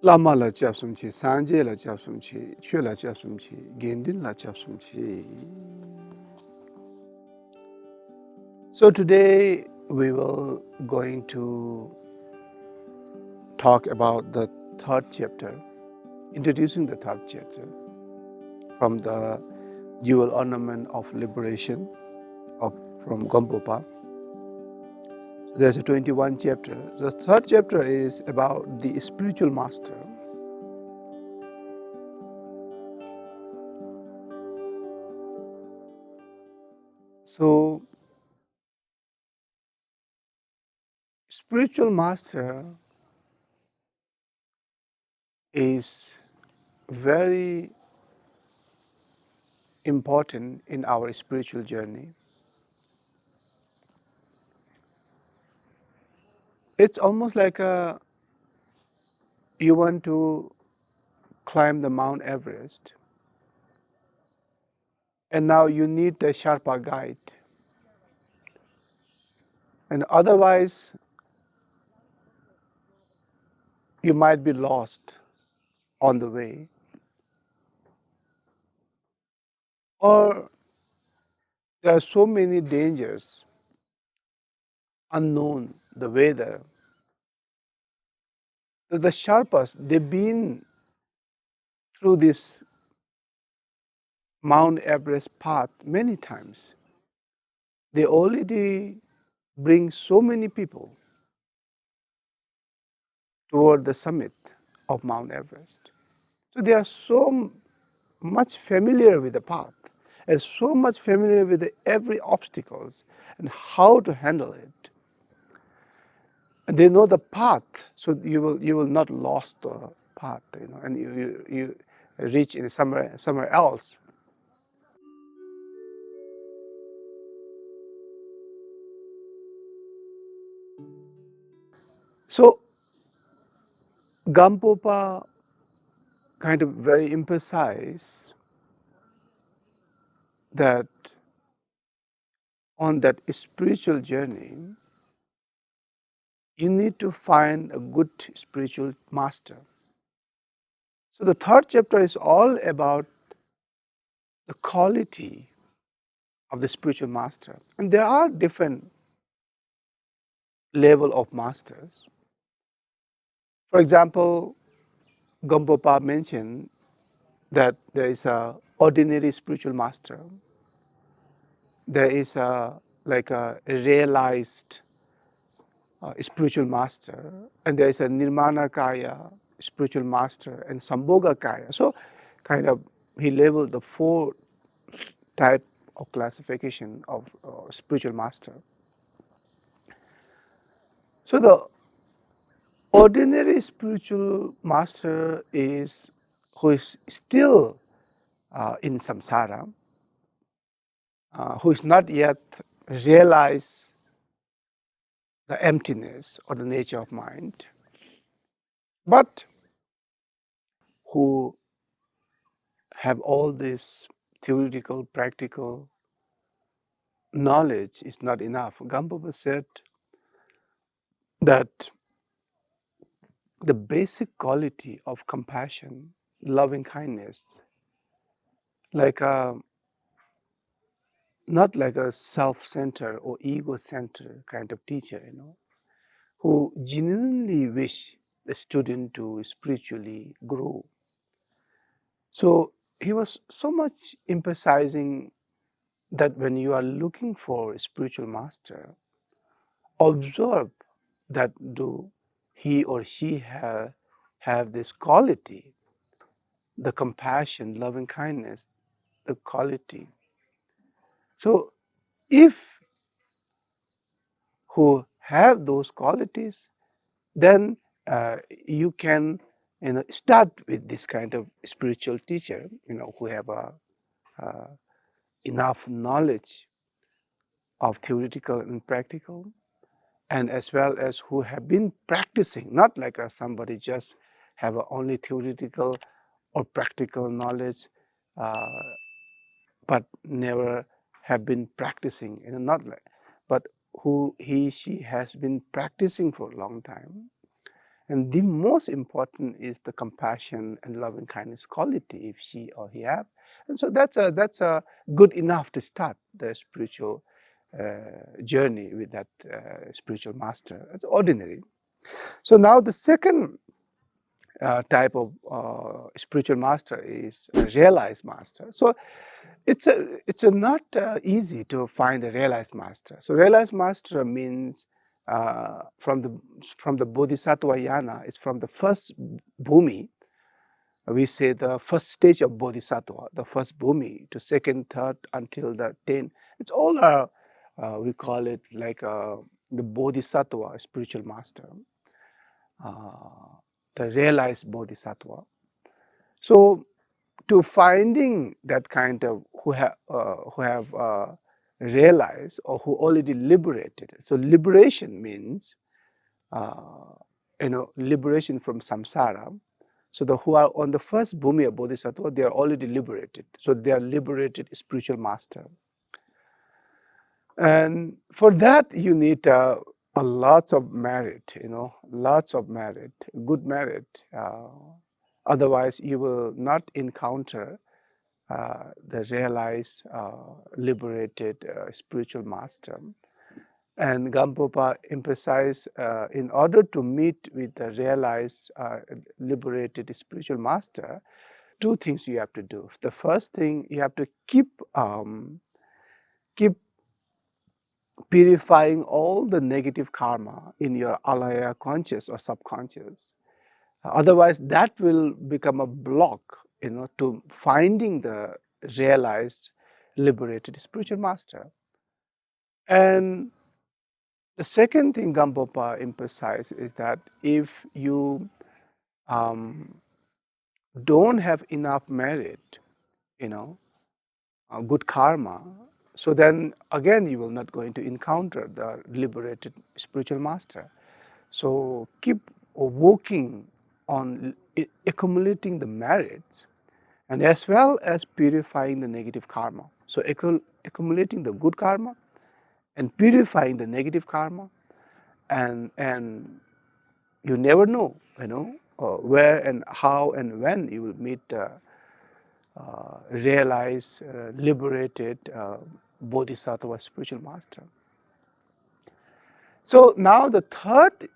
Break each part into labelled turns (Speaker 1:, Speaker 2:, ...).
Speaker 1: Lama la chapsumchi, Sanje la chapsumchi, Chue la chapsumchi, Gendin la chapsumchi. So today we will going to talk about the third chapter, introducing the third chapter from the Jewel Ornament of Liberation from Gampopa. There's a 21 chapter. The third chapter is about the spiritual master. So spiritual master is very important in our spiritual journey. It's almost like you want to climb the Mount Everest, and now you need a Sherpa guide. And otherwise, you might be lost on the way. Or there are so many dangers, unknown, the weather. The Sherpas, they've been through this Mount Everest path many times. They already bring so many people toward the summit of Mount Everest. So they are so much familiar with the path and so much familiar with every obstacles and how to handle it. And they know the path, so you will not lost the path, and you reach in somewhere else. So Gampopa kind of very emphasize that on that spiritual journey, you need to find a good spiritual master. So the third chapter is all about the quality of the spiritual master. And there are different level of masters. For example, Gampopa mentioned that there is a ordinary spiritual master. There is a realized spiritual master, and there is a Nirmanakaya spiritual master and Sambhogakaya. So kind of he labeled the four type of classification of spiritual master. So the ordinary spiritual master is who is still in samsara, who is not yet realized the emptiness or the nature of mind, but who have all this theoretical, practical knowledge is not enough. Gampopa said that the basic quality of compassion, loving kindness, like not like a self-centered or ego-centered kind of teacher, who genuinely wish the student to spiritually grow. So he was so much emphasizing that when you are looking for a spiritual master, observe that do he or she have this quality, the compassion, loving kindness, the quality. So if who have those qualities, then you can start with this kind of spiritual teacher, who have enough knowledge of theoretical and practical, and as well as who have been practicing, not like somebody just have only theoretical or practical knowledge, uh, but never have been practicing, not like, but who she has been practicing for a long time, And the most important is the compassion and loving kindness quality if she or he have. And so that's a good enough to start the spiritual journey with that spiritual master. It's ordinary. So now the second type of spiritual master is a realized master. So it's not easy to find a realized master. So realized master means from the Bodhisattva yana, it's from the first bhumi. We say the first stage of Bodhisattva, the first bhumi, to second, third, until the 10. It's all we call it like the Bodhisattva spiritual master, the realized Bodhisattva. So to finding that kind of who have realized or who already liberated. So liberation means liberation from samsara. So the who are on the first bhumi of Bodhisattva, they are already liberated. So they are liberated spiritual master. And for that you need a lots of merit, lots of merit, good merit. Otherwise you will not encounter the realized, liberated spiritual master. And Gampopa emphasized in order to meet with the realized, liberated spiritual master, two things you have to do. The first thing, you have to keep purifying all the negative karma in your alaya conscious or subconscious. Otherwise, that will become a block, to finding the realized, liberated spiritual master. And the second thing Gampopa emphasized is that if you don't have enough merit, good karma, so then again you will not going to encounter the liberated spiritual master. So keep working on accumulating the merits, and as well as purifying the negative karma. So accumulating the good karma and purifying the negative karma, and you never know, where and how and when you will meet realized, liberated Bodhisattva spiritual master. So now the third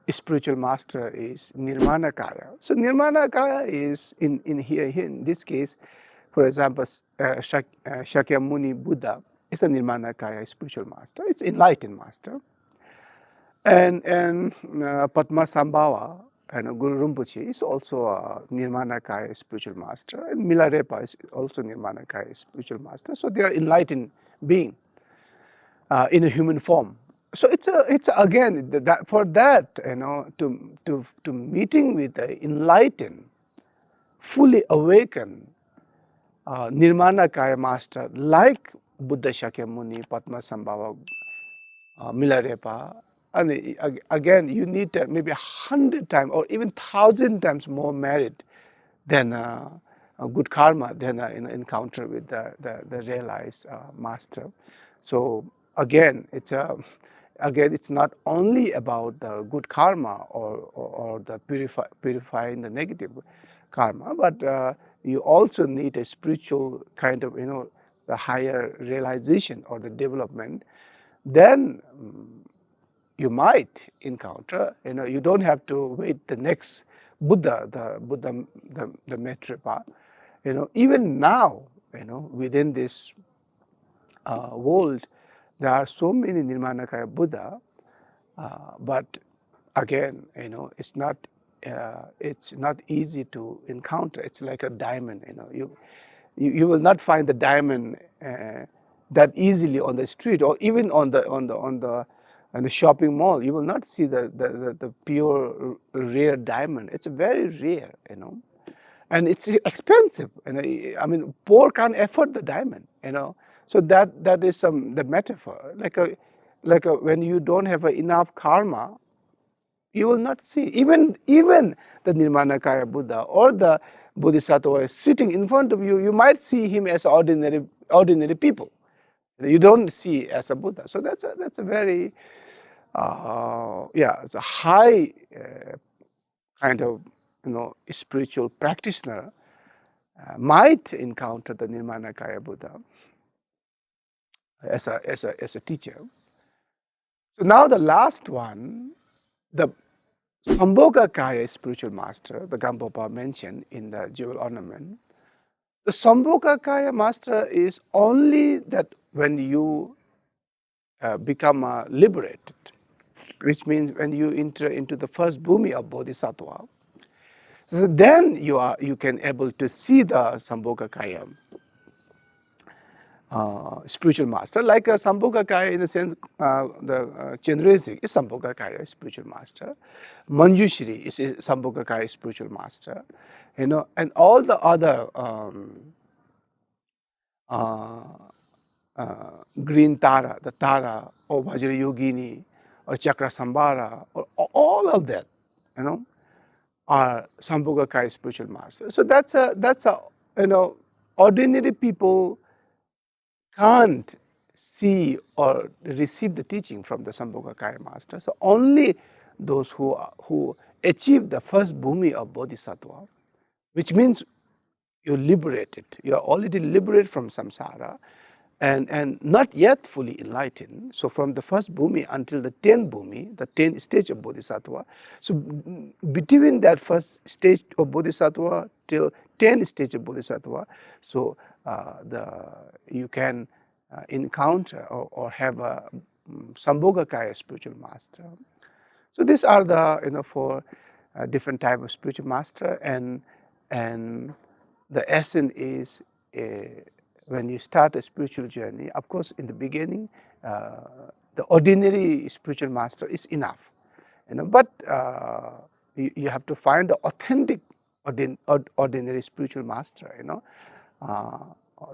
Speaker 1: spiritual master is Nirmanakaya. So Nirmanakaya is in here in this case, for example, Shakyamuni Buddha is a Nirmanakaya spiritual master. It's enlightened master. And Padmasambhava and Guru Rinpoche is also a Nirmanakaya spiritual master, and Milarepa is also Nirmanakaya spiritual master. So they are enlightened being in a human form. So it's again that for that, to meeting with the enlightened, fully awakened Nirmanakaya master like Buddha Shakyamuni, Padmasambhava, Milarepa. And again, you need maybe 100 times or even 1,000 times more merit than a good karma, than an encounter with the realized master. So again, it's not only about the good karma or the purifying the negative karma, but you also need a spiritual kind of, the higher realization or the development. Then you might encounter, you don't have to wait the next Buddha, the Maitrapa. Even now, within this world, there are so many Nirmanakaya Buddha, but again, it's not easy to encounter. It's like a diamond, you will not find the diamond that easily on the street or even on the shopping mall. You will not see the pure rare diamond. It's very rare, and it's expensive. I mean, poor can't afford the diamond, So that is the metaphor. Like when you don't have enough karma, you will not see. Even the Nirmanakaya Buddha or the Bodhisattva sitting in front of you, you might see him as ordinary people. You don't see as a Buddha. So that's a very it's a high kind of spiritual practitioner might encounter the Nirmanakaya Buddha as a teacher. So now the last one, the Sambhogakaya spiritual master, the Gampopa mentioned in the Jewel Ornament. The Sambhogakaya master is only that when you become liberated, which means when you enter into the first bhumi of Bodhisattva. So then you can able to see the Sambhogakaya spiritual master, like a Sambhogakaya in the sense the Chenrezig is Sambhogakaya spiritual master, Manjushri is a Sambhogakaya spiritual master, and all the other green Tara, the Tara, or Vajra Yogini, or Chakra Sambhara, or all of that, are Sambhogakaya spiritual masters. So that's a ordinary people can't see or receive the teaching from the Sambhogakaya master. So only those who achieve the first bhumi of Bodhisattva, which means you're liberated, you're already liberated from samsara, and not yet fully enlightened. So from the first bhumi until the 10th bhumi, the 10th stage of Bodhisattva, so between that first stage of Bodhisattva till 10th stage of Bodhisattva, so you can encounter or have a Sambhogakaya spiritual master. So these are the four different type of spiritual master, and the essence is when you start a spiritual journey. Of course, in the beginning, the ordinary spiritual master is enough, but you have to find the authentic ordinary spiritual master.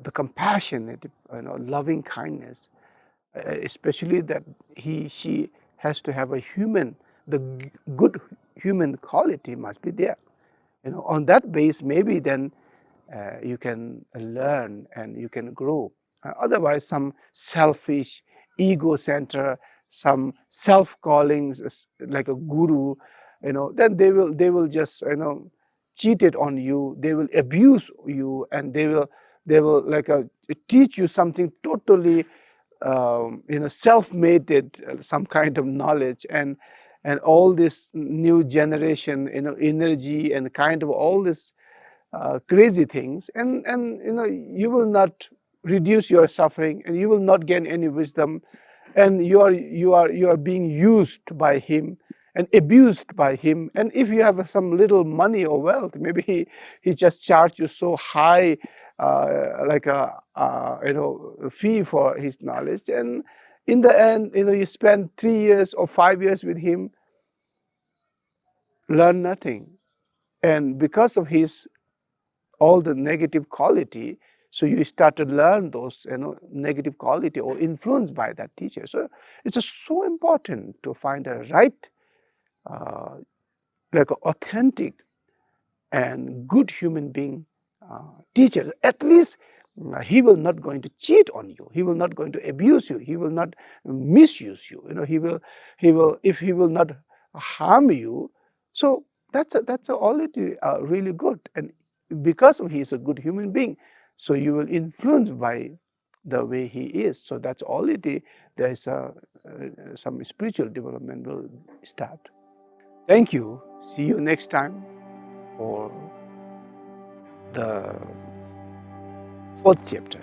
Speaker 1: The compassionate, loving kindness, especially that she has to have the good human quality must be there. On that base, maybe then you can learn and you can grow. Otherwise, some selfish, ego-centered, some self-callings like a guru, then they will just cheat it on you. They will abuse you, and they will like teach you something totally self-made, some kind of knowledge, and all this new generation energy and kind of all this crazy things, and you will not reduce your suffering, and you will not gain any wisdom, and you are being used by him and abused by him. And if you have some little money or wealth, maybe he just charged you so high, like a fee for his knowledge, and in the end, you spend 3 years or 5 years with him, learn nothing, and because of his all the negative quality, so you start to learn those negative quality or influenced by that teacher. So it's just so important to find a right, like authentic and good human being teacher. At least he will not going to cheat on you. He will not going to abuse you. He will not misuse you. He will if he will not harm you. So that's already really good. And because he is a good human being, so you will influence by the way he is. So that's already there is some spiritual development will start. Thank you. See you next time for the 4th chapter.